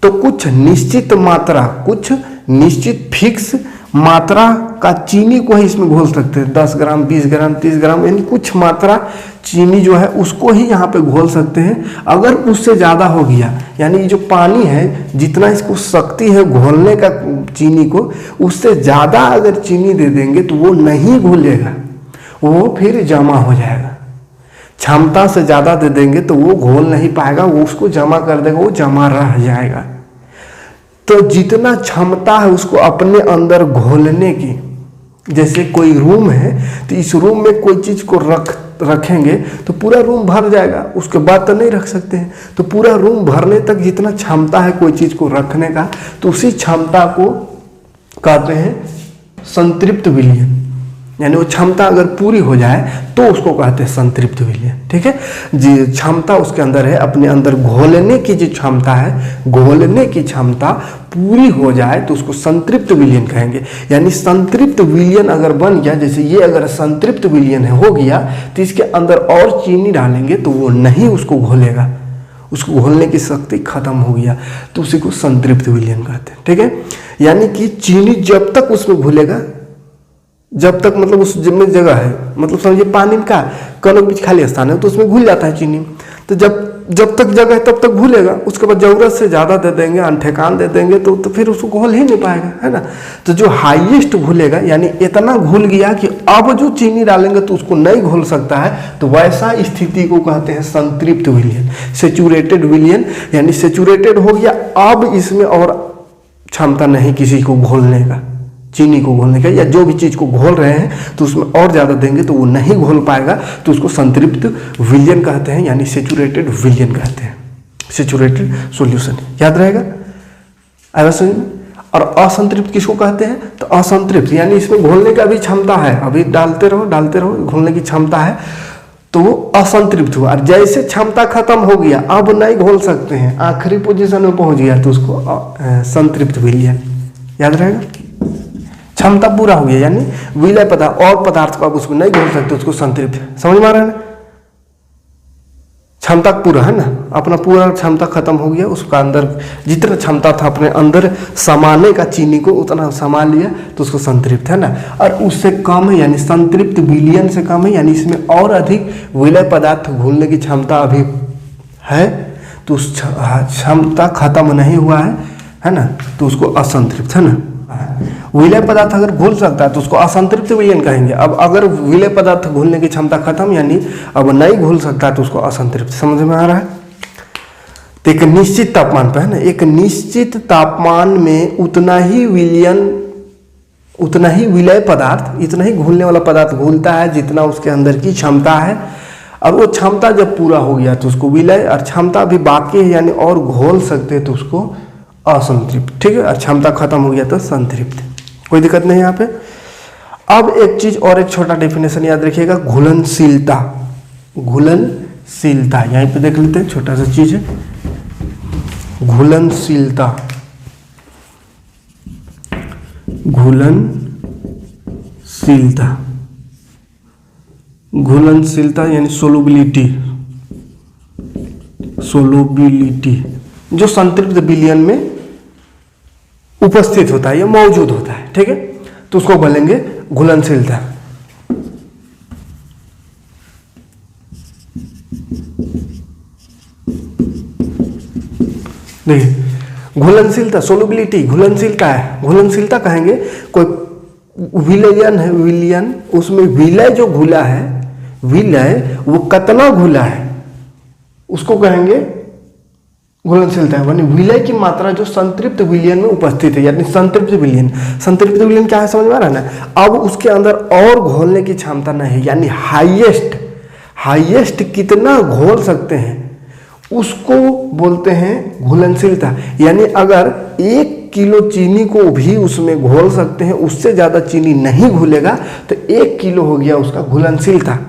तो कुछ निश्चित मात्रा, कुछ निश्चित फिक्स मात्रा का चीनी को ही इसमें घोल सकते हैं, 10 ग्राम, 20 ग्राम, 30 ग्राम, यानी कुछ मात्रा चीनी जो है उसको ही यहाँ पे घोल सकते हैं। अगर उससे ज़्यादा हो गया, यानी जो पानी है जितना इसको शक्ति है घोलने का चीनी को, उससे ज़्यादा अगर चीनी दे देंगे तो वो नहीं घुलेगा, वो फिर जमा हो जाएगा। क्षमता से ज़्यादा दे देंगे तो वो घोल नहीं पाएगा, वो उसको जमा कर देगा, वो जमा रह जाएगा। तो जितना क्षमता है उसको अपने अंदर घोलने की, जैसे कोई रूम है तो इस रूम में कोई चीज़ को रखेंगे तो पूरा रूम भर जाएगा, उसके बाद तो नहीं रख सकते हैं। तो पूरा रूम भरने तक जितना क्षमता है कोई चीज़ को रखने का, तो उसी क्षमता को कहते हैं संतृप्त विलयन, यानी वो क्षमता अगर पूरी हो जाए तो उसको कहते हैं संतृप्त विलयन, ठीक है। जी क्षमता उसके अंदर है, अपने अंदर घोलने की जो क्षमता है, घोलने की क्षमता पूरी हो जाए तो उसको संतृप्त विलयन कहेंगे। यानी संतृप्त विलयन अगर बन गया, जैसे ये अगर संतृप्त विलयन हो गया तो इसके अंदर और चीनी डालेंगे तो वो नहीं उसको घोलेगा, उसको घोलने की शक्ति खत्म हो गया, तो उसी को संतृप्त विलयन कहते हैं। ठीक है, यानी कि चीनी जब तक उसमें घुलेगा, जब तक मतलब उस जिम्मे जगह है, मतलब समझिए पानी का कणों के बीच खाली स्थान है तो उसमें घुल जाता है चीनी। तो जब तक जगह है तब तक घुलेगा, उसके बाद जरूरत से ज़्यादा दे देंगे, अनठेकान दे देंगे तो फिर उसको घोल ही नहीं पाएगा, है ना। तो जो हाईएस्ट घुलेगा, यानी इतना घुल गया कि अब जो चीनी डालेंगे तो उसको नहीं घोल सकता है, तो वैसा स्थिति को कहते हैं संतृप्त विलयन, सेचुरेटेड विलयन। यानी सेचुरेटेड हो गया, अब इसमें और क्षमता नहीं किसी को घोलने का, चीनी को घोलने का, या जो भी चीज़ को घोल रहे हैं तो उसमें और ज़्यादा देंगे तो वो नहीं घोल पाएगा, तो उसको संतृप्त विलयन कहते हैं, यानी सेचुरेटेड विलयन कहते हैं, सेचुरेटेड सॉल्यूशन। याद रहेगा, आया समझ में। और असंतृप्त किसको कहते हैं, तो असंतृप्त यानी इसमें घोलने का भी क्षमता है, अभी डालते रहो घोलने की क्षमता है, तो वो असंतृप्त हुआ। और जैसे क्षमता खत्म हो गया, अब नहीं घोल सकते हैं, आखिरी पोजीशन में पहुंच गया, तो उसको संतृप्त विलयन। याद रहेगा, क्षमता पूरा हो गया, यानी विलय पदार्थ और पदार्थ को आप उसमें नहीं घोल सकते, उसको संतृप्त। समझ में आ रहा है ना, क्षमता पूरा है ना, अपना पूरा क्षमता खत्म हो गया, उसका अंदर जितना क्षमता था अपने अंदर समाने का चीनी को उतना समा लिया, तो उसको संतृप्त, है ना। और उससे कम है, यानी संतृप्त विलयन से कम है, यानी इसमें और अधिक विलय पदार्थ घोलने की क्षमता अभी है, तो उस क्षमता खत्म नहीं हुआ है ना, तो उसको असंतृप्त, है ना। विलय पदार्थ अगर घुल सकता है तो उसको असंतृप्त विलयन कहेंगे। अब अगर विलय पदार्थ घुलने की क्षमता खत्म, यानी अब नहीं घुल सकता तो उसको असंतृप्त। समझ में आ रहा है। तो एक निश्चित तापमान पर, है ना, एक निश्चित तापमान में उतना ही विलय पदार्थ, इतना ही घुलने वाला पदार्थ घुलता है जितना उसके अंदर की क्षमता है। अब वो क्षमता जब पूरा हो गया तो उसको विलय, और क्षमता अभी बाकी है यानी और घोल सकते हैं तो उसको असंतृप्त। ठीक है, और क्षमता खत्म हो गया तो संतृप्त। कोई दिक्कत नहीं यहाँ पे। अब एक चीज और, एक छोटा डेफिनेशन याद रखिएगा, घुलनशीलता। घुलनशीलता यहीं पे देख लेते हैं, छोटा सा चीज है, घुलनशीलता। घुलनशीलता, घुलनशीलता यानी सोलुबिलिटी, सोलुबिलिटी जो संतृप्त विलयन में उपस्थित होता है या मौजूद होता है। ठीक है, तो उसको बोलेंगे घुलनशीलता। देखिए, घुलनशीलता, सोलुबिलिटी, घुलनशीलता है। घुलनशीलता कहेंगे कोई विलयन है, विलयन, उसमें विलय जो घुला है, विलय वो कितना घुला है उसको कहेंगे घुलनशीलता है। यानी विलय की मात्रा जो संतृप्त विलयन में उपस्थित है, यानी संतृप्त विलयन। संतृप्त विलयन क्या है, समझ में आ रहा है ना। अब उसके अंदर और घोलने की क्षमता नहीं है, यानी हाईएस्ट कितना घोल सकते हैं उसको बोलते हैं घुलनशीलता। यानी अगर 1 किलो चीनी को भी उसमें घोल सकते हैं, उससे ज़्यादा चीनी नहीं घुलेगा, तो 1 किलो हो गया उसका घुलनशीलता।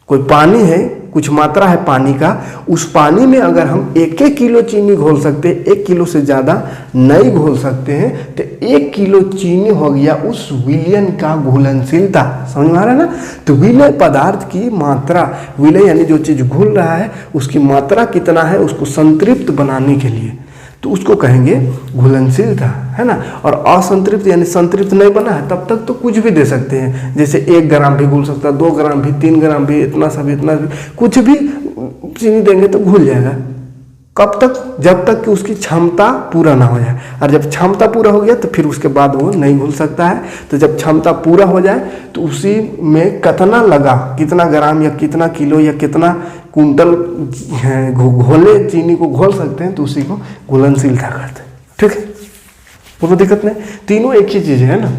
कोई पानी है, कुछ मात्रा है पानी का, उस पानी में अगर हम 1 किलो चीनी घोल सकते हैं, 1 किलो से ज़्यादा नहीं घोल सकते हैं, तो 1 किलो चीनी हो गया उस विलयन का घुलनशीलता। समझ में आ रहा है ना। तो विलय पदार्थ की मात्रा, विलय यानी जो चीज़ घुल रहा है उसकी मात्रा कितना है उसको संतृप्त बनाने के लिए, तो उसको कहेंगे घुलनशीलता, है ना। और असंतृप्त यानी संतृप्त नहीं बना है तब तक तो कुछ भी दे सकते हैं, जैसे 1 ग्राम भी घुल सकता है, 2 ग्राम भी, 3 ग्राम भी, इतना सा भी, इतना भी, कुछ भी चीनी देंगे तो घुल जाएगा। कब तक, जब तक कि उसकी क्षमता पूरा ना हो जाए। और जब क्षमता पूरा हो गया तो फिर उसके बाद वो नहीं घुल सकता है। तो जब क्षमता पूरा हो जाए तो उसी में कितना लगा, कितना ग्राम या कितना किलो या कितना कुंटल घोले चीनी को घोल सकते हैं, तो उसी को घुलनशीलता कहते हैं। ठीक है, कोई दिक्कत नहीं, तीनों एक ही चीज़ है ना,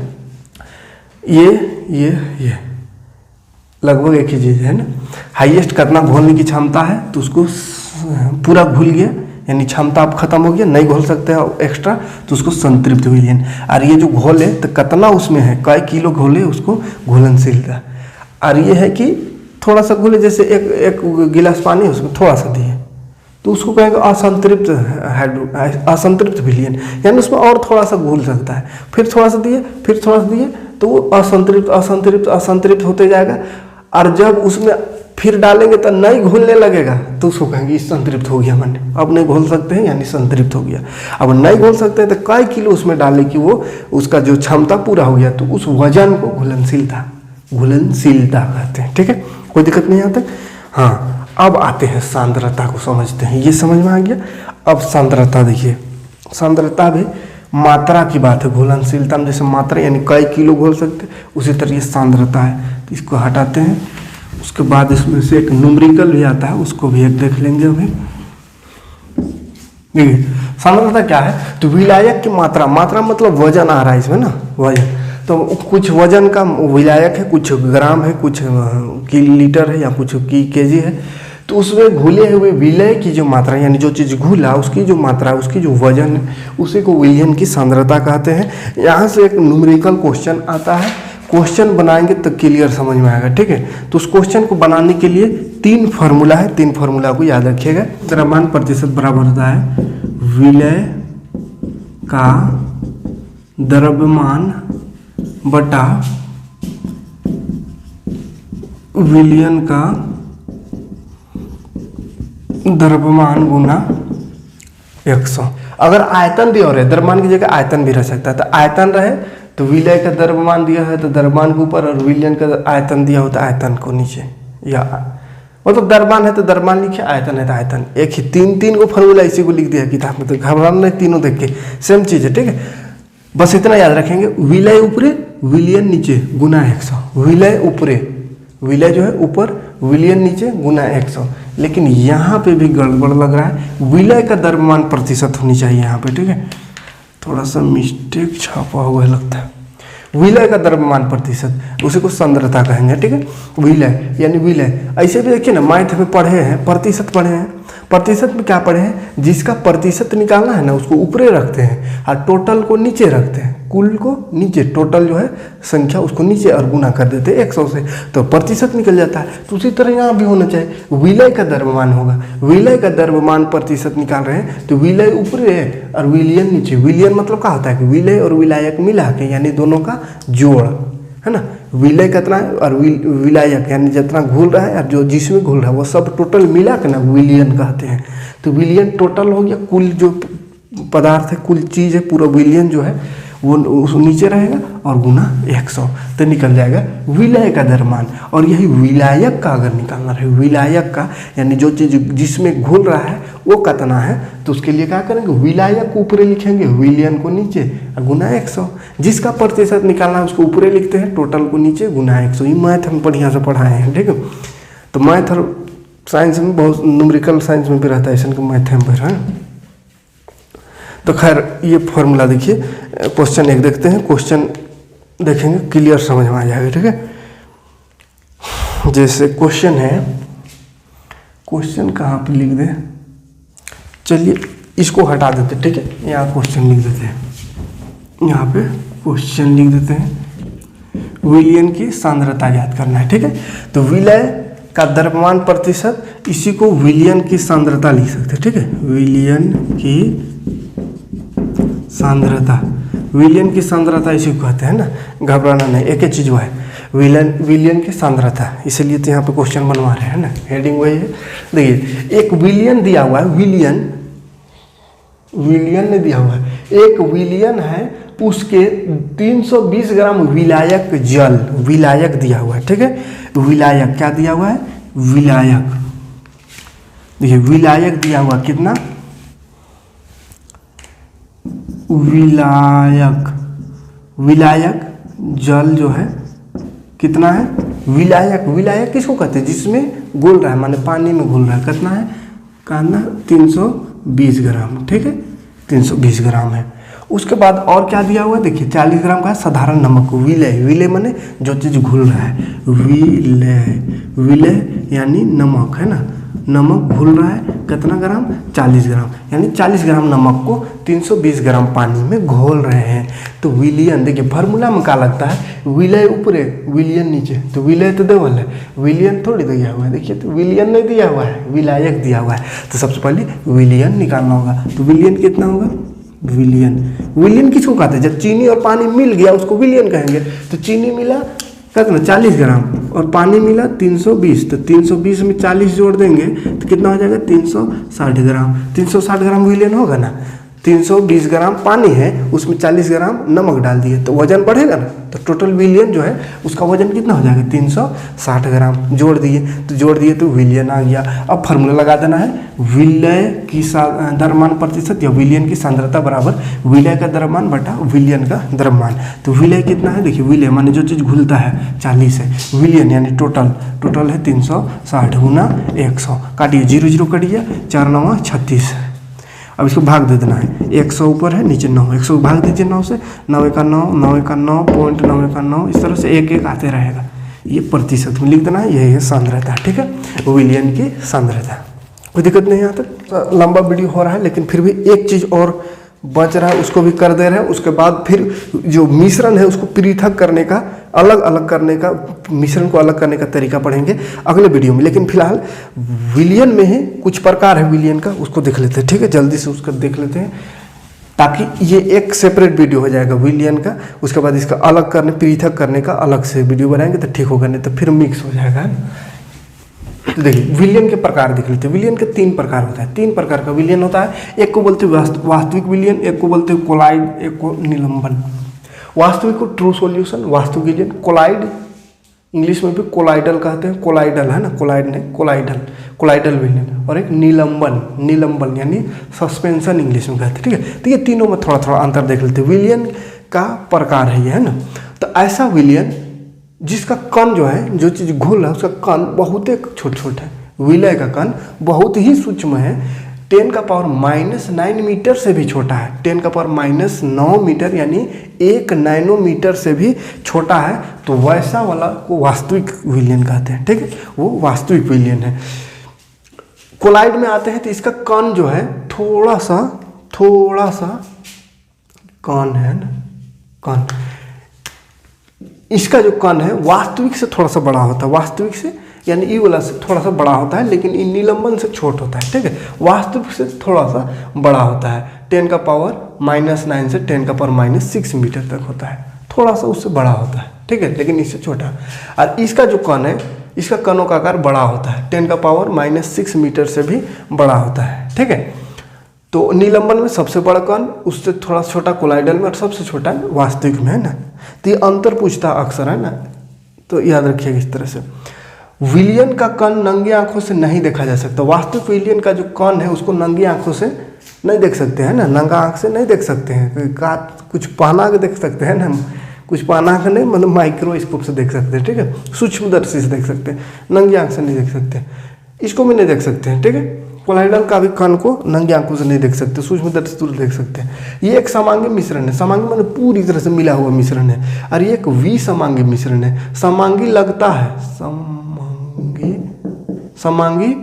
ये लगभग एक ही चीज़ है ना। हाईएस्ट कितना घोलने की क्षमता है तो उसको पूरा घुल गया, यानी क्षमता अब खत्म हो गया, नहीं घोल सकते हैं एक्स्ट्रा, तो उसको संतृप्त विलयन। और ये जो घोले तो कितना उसमें है, कई किलो घोले, उसको घुलनशीलता। और ये है कि थोड़ा सा घोले, जैसे एक गिलास पानी उसमें थोड़ा सा दिए तो उसको कहेंगे असंतृप्त विलयन, यानी उसमें और थोड़ा सा घुल सकता है, फिर थोड़ा सा दिए, फिर थोड़ा सा दिए, तो वो असंतृप्त होते जाएगा। और जब उसमें फिर डालेंगे तो नहीं घुलने लगेगा तो उसको कहेंगे संतृप्त हो गया मैंने। अब नहीं घोल सकते हैं यानी संतृप्त हो गया। अब नहीं घोल सकते हैं तो कई किलो उसमें डालें कि वो उसका जो क्षमता पूरा हो गया, तो उस वजन को घुलनशीलता कहते हैं। ठीक है, कोई दिक्कत नहीं आता। हाँ, अब आते हैं सांद्रता को समझते हैं। ये समझ में आ गया। अब सांद्रता देखिए, सांद्रता भी मात्रा की बात है। घुलनशीलता में जैसे मात्रा यानी कई किलो घोल सकते, उसी तरह ये सांद्रता है। तो इसको हटाते हैं। उसके बाद इसमें से एक न्यूमेरिकल भी आता है, उसको भी एक देख लेंगे अभी। देखिए सांद्रता क्या है, तो विलायक की मात्रा मतलब वजन आ रहा है इसमें ना, वजन। तो कुछ वजन का विलायक है, कुछ ग्राम है, कुछ लीटर है या कुछ केजी है। तो उसमें घुले हुए विलय की जो मात्रा यानी जो चीज़ घुला उसकी जो मात्रा, उसकी जो वजन है, उसी को विलयन की सांद्रता कहते हैं। यहाँ से एक न्यूमेरिकल क्वेश्चन आता है। क्वेश्चन बनाएंगे तो क्लियर समझ में आएगा। ठीक है, तो उस क्वेश्चन को बनाने के लिए 3 फार्मूला है, 3 फार्मूला को याद रखिएगा। द्रव्यमान प्रतिशत बराबर होता है विलय का द्रव्यमान बटा विलयन का द्रव्यमान गुना 100। अगर आयतन दिया हो रहा है, द्रव्यमान की जगह आयतन भी रह सकता है। तो आयतन रहे तो विलय का द्रव्यमान दिया है तो द्रव्यमान के ऊपर, और विलयन का आयतन दिया हो तो आयतन को नीचे, या मतलब द्रव्यमान है तो द्रव्यमान लिखे, आयतन है तो आयतन। एक ही 3 को फॉर्मूला इसी को लिख दिया किताब में, तो घबराना नहीं, तीनों देख के सेम चीज़ है। ठीक है, बस इतना याद रखेंगे, विलय ऊपरे विलयन नीचे गुना 100। विलय ऊपरे, विलय जो है ऊपर, विलयन नीचे गुना 100। लेकिन यहाँ पे भी गड़बड़ लग रहा है, विलय का द्रव्यमान प्रतिशत होनी चाहिए यहाँ पे। ठीक है, थोड़ा सा मिस्टेक छापा हुआ लगता है। विलय का द्रव्यमान प्रतिशत, उसी को सांद्रता कहेंगे। ठीक है, विलय यानी विलय। ऐसे भी देखिए ना, मैथ में पढ़े हैं, प्रतिशत पढ़े हैं। प्रतिशत में क्या पढ़े हैं, जिसका प्रतिशत निकालना है ना उसको ऊपरे रखते हैं और टोटल को नीचे रखते हैं। कुल को नीचे, टोटल जो है संख्या उसको नीचे और गुना कर देते हैं 100 से, तो प्रतिशत निकल जाता है। तो उसी तरह यहाँ भी होना चाहिए, विलय का द्रव्यमान होगा। विलय का द्रव्यमान प्रतिशत निकाल रहे हैं तो विलय ऊपरे है और विलयन नीचे। विलयन मतलब क्या होता है कि विलय और विलायक मिला के यानी दोनों का जोड़ है ना। विलय कितना है और विलायक यानी जितना घुल रहा है और जो जिसमें घुल रहा है वो सब टोटल मिला के ना विलयन कहते हैं। तो विलयन टोटल हो गया, कुल जो पदार्थ है, कुल चीज़ है, पूरा विलयन जो है वो उस नीचे रहेगा और गुना 100 तो निकल जाएगा विलय का द्रव्यमान। और यही विलायक का अगर निकालना रहे, विलायक का यानी जो चीज़ जिसमें घुल रहा है वो कितना है, तो उसके लिए क्या करेंगे, विलायक को ऊपरे लिखेंगे, विलयन को नीचे और गुना 100। जिसका प्रतिशत निकालना है उसको ऊपरे लिखते हैं, टोटल को नीचे गुना 100। ये मैथ हम बढ़िया से पढ़ाए हैं। ठीक है, तो मैथ और साइंस में बहुत, न्यूमेरिकल साइंस में भी रहता है ऐसा कि मैथ हम पढ़ रहे हैं। तो खैर ये फॉर्मूला देखिए, क्वेश्चन 1 देखते हैं। क्वेश्चन देखेंगे क्लियर समझ में आ जाएगा। ठीक है, जैसे क्वेश्चन है, क्वेश्चन कहाँ पे लिख दें, चलिए इसको हटा देते। ठीक है, यहाँ क्वेश्चन लिख देते हैं, यहाँ पे क्वेश्चन लिख देते हैं। विलयन की सांद्रता याद करना है। ठीक है, तो विलय का द्रव्यमान प्रतिशत, इसी को विलयन की सांद्रता लिख सकते हैं। ठीक है, विलयन की सांद्रता, विलयन की सांद्रता इसी को कहते हैं ना, घबराना नहीं, एक ही चीज़ वो है, विलयन की सांद्रता। इसीलिए तो यहाँ पे क्वेश्चन बनवा रहे हैं ना, हेडिंग वही है। देखिए एक विलयन दिया हुआ है, विलयन ने दिया हुआ है, एक विलयन है, उसके 320 ग्राम विलायक जल, विलायक दिया हुआ है। ठीक है, विलायक क्या दिया हुआ है, विलायक। देखिए विलायक दिया हुआ कितना, विलायक जल जो है कितना है, विलायक किसको कहते हैं, जिसमें घुल रहा है, माने पानी में घुल रहा है। कितना है, कहना 320 ग्राम। ठीक है, 320 ग्राम है। उसके बाद और क्या दिया हुआ है, देखिए 40 ग्राम का साधारण नमक। विलय माने जो चीज़ घुल रहा है, विलय यानी नमक है ना, नमक घुल रहा है, कितना ग्राम, 40 ग्राम, यानी 40 ग्राम नमक को 320 ग्राम पानी में घोल रहे हैं। तो विलयन, देखिए फार्मूला में क्या लगता है, विलय ऊपरे विलयन नीचे, तो विलय तो देवल है, विलयन थोड़ी दिया हुआ है। देखिए तो विलयन नहीं दिया हुआ है, विलायक दिया हुआ है। तो सबसे पहले विलयन निकालना होगा। तो विलयन कितना होगा, विलयन किसको कहते हैं, जब चीनी और पानी मिल गया उसको विलयन कहेंगे। तो चीनी मिला कितना, 40 ग्राम, और पानी मिला 320, तो 320 में 40 जोड़ देंगे तो कितना हो जाएगा 360 ग्राम। 360 ग्राम विलियन होगा ना। 320 ग्राम पानी है, उसमें 40 ग्राम नमक डाल दिए तो वजन बढ़ेगा ना। तो टोटल विलियन जो है उसका वजन कितना हो जाएगा 360 ग्राम। जोड़ दिए तो विलियन आ गया। अब फार्मूला लगा देना है, विलय की द्रव्यमान प्रतिशत या विलियन की सांद्रता बराबर विलय का द्रव्यमान बटा विलियन का द्रव्यमान। तो विलय कितना है, देखिए विलय माने जो चीज़ घुलता है 40 है, विलियन यानी टोटल है 360 गुना 100। काटिए 0 0 कट गया, 4 9 36। अब इसको भाग दे देना है, 100 ऊपर है नीचे 9, 100 भाग दीजिए 9 से, 9 का 9, 9 का 9, पॉइंट 9 का 9, इस तरह से एक एक आते रहेगा। ये प्रतिशत में लिख देना है, यही है सांद्रता। ठीक है, विलियन की सांद्रता। कोई दिक्कत नहीं यहाँ तक। लंबा वीडियो हो रहा है लेकिन फिर भी एक चीज़ और बच रहा है, उसको भी कर दे रहे हैं। उसके बाद फिर जो मिश्रण है उसको पृथक करने का, अलग अलग करने का, मिश्रण को अलग करने का तरीका पढ़ेंगे अगले वीडियो में। लेकिन फिलहाल विलियन में ही कुछ प्रकार है विलियन का, उसको देख लेते हैं। ठीक है, जल्दी से उसको देख लेते हैं ताकि ये एक सेपरेट वीडियो हो जाएगा विलियन का। उसके बाद इसका अलग करने, पृथक करने का अलग से वीडियो बनाएंगे तो ठीक होगा, नहीं तो फिर मिक्स हो जाएगा। तो देखिए विलियन के प्रकार देख लेते हैं। विलियन के 3 प्रकार होता है, 3 प्रकार का विलियन होता है। एक को बोलते हैं वास्तविक विलियन, एक को बोलते हैं कोलाइड, एक को निलंबन। वास्तविक को ट्रू सॉल्यूशन, वास्तविक विलियन। कोलाइड इंग्लिश में भी कोलाइडल कहते हैं, कोलाइडल है ना, कोलाइड नहीं, कोलाइडल विलियन। और एक निलंबन यानी सस्पेंशन इंग्लिश में कहते हैं। ठीक है, तो ये तीनों में थोड़ा थोड़ा अंतर देख लेते हैं। विलियन का प्रकार है ये, है ना। तो ऐसा विलियन जिसका कण जो है, जो चीज़ घुल है उसका कण बहुत ही छोटा है। विलय का कण बहुत ही सूक्ष्म है, 10 का पावर -9 मीटर से भी छोटा है। 10 का पावर -9 मीटर यानी 1 नैनोमीटर से भी छोटा है। तो वैसा वाला को वास्तविक विलियन कहते हैं। ठीक है, वो वास्तविक विलियन है। कोलाइड में आते हैं तो इसका कण जो है थोड़ा सा कण है ना, कण, इसका जो कण है वास्तविक से थोड़ा सा बड़ा होता है। वास्तविक से यानी ई वाला से थोड़ा सा बड़ा होता है, लेकिन ये निलंबन से छोट होता है। ठीक है, वास्तविक से थोड़ा सा बड़ा होता है। 10 का पावर -9 से 10 का पावर -6 मीटर तक होता है, थोड़ा सा उससे बड़ा होता है। ठीक है, लेकिन इससे छोटा। और इसका जो कण है, इसका कणों का आकार बड़ा होता है, 10 का पावर -6 मीटर से भी बड़ा होता है। ठीक है, तो निलंबन में सबसे बड़ा कण, उससे थोड़ा छोटा कोलाइडल में, और सबसे छोटा वास्तविक में, है ना। तो ये अंतर पूछता अक्सर, है ना, तो याद रखिएगा इस तरह से। विलियन का कण नंगी आंखों से नहीं देखा जा सकता। वास्तविक विलियन का जो कण है उसको नंगी आंखों से नहीं देख सकते हैं ना, नंगा आंख से नहीं देख सकते हैं। कुछ पहना के देख सकते हैं ना, कुछ पहना के नहीं, मतलब माइक्रोस्कोप से देख सकते हैं। ठीक है, सूक्ष्मदर्शी से देख सकते हैं, नंगी आंख से नहीं देख सकते। इसको भी नहीं देख सकते हैं। ठीक है, कोलाइडल का भी कण को नंगी आंखों से नहीं देख सकते, सूक्ष्मदर्शी से देख सकते हैं। ये एक समांगी मिश्रण है, समांगी माने पूरी तरह से मिला हुआ मिश्रण है। और ये एक विसमांगी मिश्रण है। समांगी लगता है, समांगी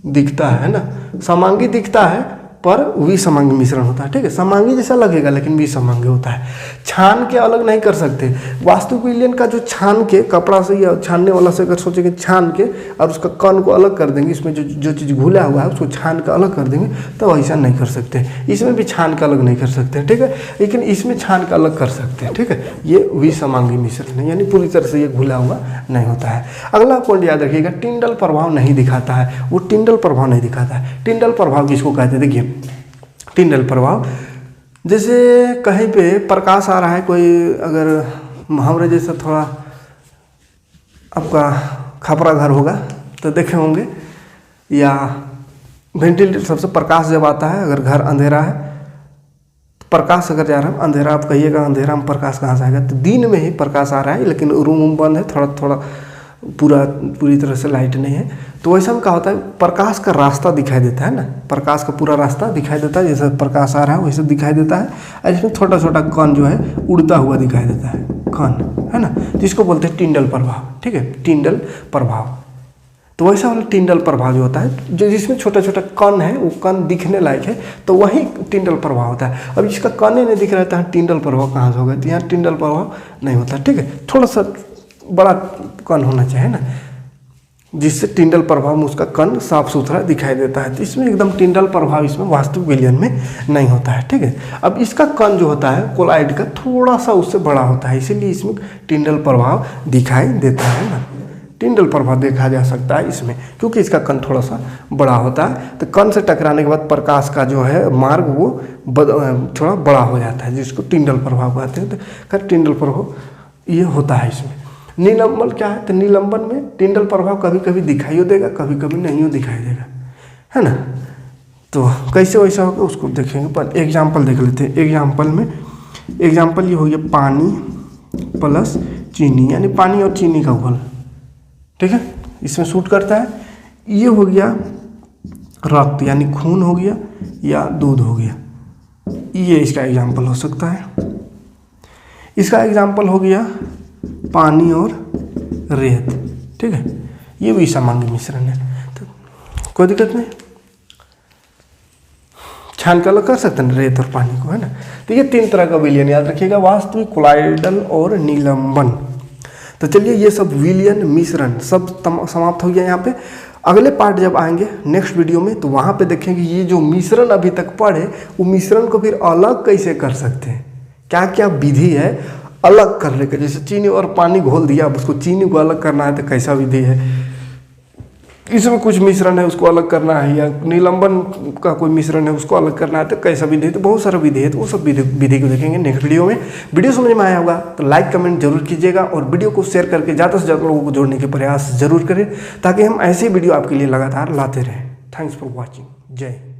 दिखता है ना, समांगी दिखता है पर विसमांगी मिश्रण होता है। ठीक है, समांगी जैसा लगेगा लेकिन विसमांगी होता है। छान के अलग नहीं कर सकते। वास्तविक विलियन का जो छान के कपड़ा से या छानने वाला से अगर सोचेंगे छान के और उसका कण को अलग कर देंगे, इसमें जो चीज़ घुला हुआ है उसको छान के अलग कर देंगे, तो ऐसा नहीं कर सकते। इसमें भी छान के अलग नहीं कर सकते। ठीक है, लेकिन इसमें छान के अलग कर सकते हैं। ठीक है, ये विसमांगी मिश्रण है, यानी पूरी तरह से ये घुला हुआ नहीं होता है। अगला पॉइंट याद रखिएगा, टिंडल प्रभाव नहीं दिखाता है। वो टिंडल प्रभाव नहीं दिखाता है। टिंडल प्रभाव किसको कहते हैं? देखिए, टिंडल प्रभाव जैसे कहीं पे प्रकाश आ रहा है, कोई अगर हमारे जैसा थोड़ा आपका खपरा घर होगा तो देखे होंगे, या वेंटिलेटर सबसे प्रकाश जब आता है, अगर घर अंधेरा है, प्रकाश अगर जा रहा है अंधेरा, आप कहिएगा अंधेरा में प्रकाश कहाँ से आएगा? तो दिन में ही प्रकाश आ रहा है लेकिन रूम बंद है, थोड़ा थोड़ा पूरी तरह से लाइट नहीं है, तो वैसा में क्या होता है, प्रकाश का रास्ता दिखाई देता है ना, प्रकाश का पूरा रास्ता दिखाई देता है, जैसे प्रकाश आ रहा है वैसे दिखाई देता है। और इसमें छोटा छोटा कण जो है उड़ता हुआ दिखाई देता है, कण, है ना, तो इसको बोलते हैं टिंडल प्रभाव। ठीक है, टिंडल प्रभाव। तो वैसा वाला टिंडल प्रभाव जो होता है, जो जिसमें छोटा छोटा कण है, वो कण दिखने लायक है, तो वही टिंडल प्रभाव होता है। अब इसका कण ही नहीं दिख रहा है, टिंडल प्रभाव कहाँ से होगा? तो यहाँ टिंडल प्रभाव नहीं होता। ठीक है, थोड़ा सा बड़ा कण होना चाहिए ना, जिससे टिंडल प्रभाव में उसका कण साफ सुथरा दिखाई देता है। तो इसमें एकदम टिंडल प्रभाव इसमें वास्तविक विलयन में नहीं होता है, ठीक है। अब इसका कण जो होता है कोलाइड का थोड़ा सा उससे बड़ा होता है, इसीलिए इसमें टिंडल प्रभाव दिखाई देता है ना, टिंडल प्रभाव देखा जा सकता है इसमें, क्योंकि इसका कण थोड़ा सा बड़ा होता है। तो कण से टकराने के बाद प्रकाश का जो है मार्ग वो थोड़ा बड़ा हो जाता है, जिसको टिंडल प्रभाव कहते हैं। तो खैर टिंडल प्रभाव ये होता है इसमें। निलंबन क्या है? तो निलंबन में टिंडल प्रभाव कभी कभी दिखाई देगा, कभी कभी नहीं दिखाई देगा, है ना। तो कैसे वैसा होगा उसको देखेंगे, पर एग्जाम्पल देख लेते हैं। एग्जाम्पल ये हो गया पानी प्लस चीनी, यानी पानी और चीनी का घोल, ठीक है, इसमें सूट करता है। ये हो गया रक्त यानी खून हो गया या दूध हो गया, ये इसका एग्जाम्पल हो सकता है। इसका एग्जाम्पल हो गया पानी और रेत, ठीक है, ये भी समांगी मिश्रण है, तो कोई दिक्कत नहीं, छान के अलग कर सकते हैं रेत और पानी को, है ना। तो ये 3 तरह का विलयन याद रखिएगा, वास्तविक, कोलाइडल और निलंबन। तो चलिए ये सब विलयन मिश्रण सब समाप्त हो गया यहाँ पे। अगले पार्ट जब आएंगे नेक्स्ट वीडियो में, तो वहाँ पे देखेंगे ये जो मिश्रण अभी तक पढ़े वो मिश्रण को फिर अलग कैसे कर सकते हैं, क्या क्या विधि है अलग करने के। जैसे चीनी और पानी घोल दिया, अब उसको चीनी को अलग करना है तो कैसा विधि है, इसमें कुछ मिश्रण है उसको अलग करना है, या निलंबन का कोई मिश्रण है उसको अलग करना है तो कैसा विधि है। तो बहुत सारा विधि है, तो वो सब विधि को देखेंगे नेक्स्ट वीडियो में। वीडियो समझ में आया होगा तो लाइक कमेंट जरूर कीजिएगा, और वीडियो को शेयर करके ज़्यादा से ज़्यादा लोगों को जोड़ने के प्रयास जरूर करें, ताकि हम ऐसी वीडियो आपके लिए लगातार लाते रहें। Thanks for watching. जय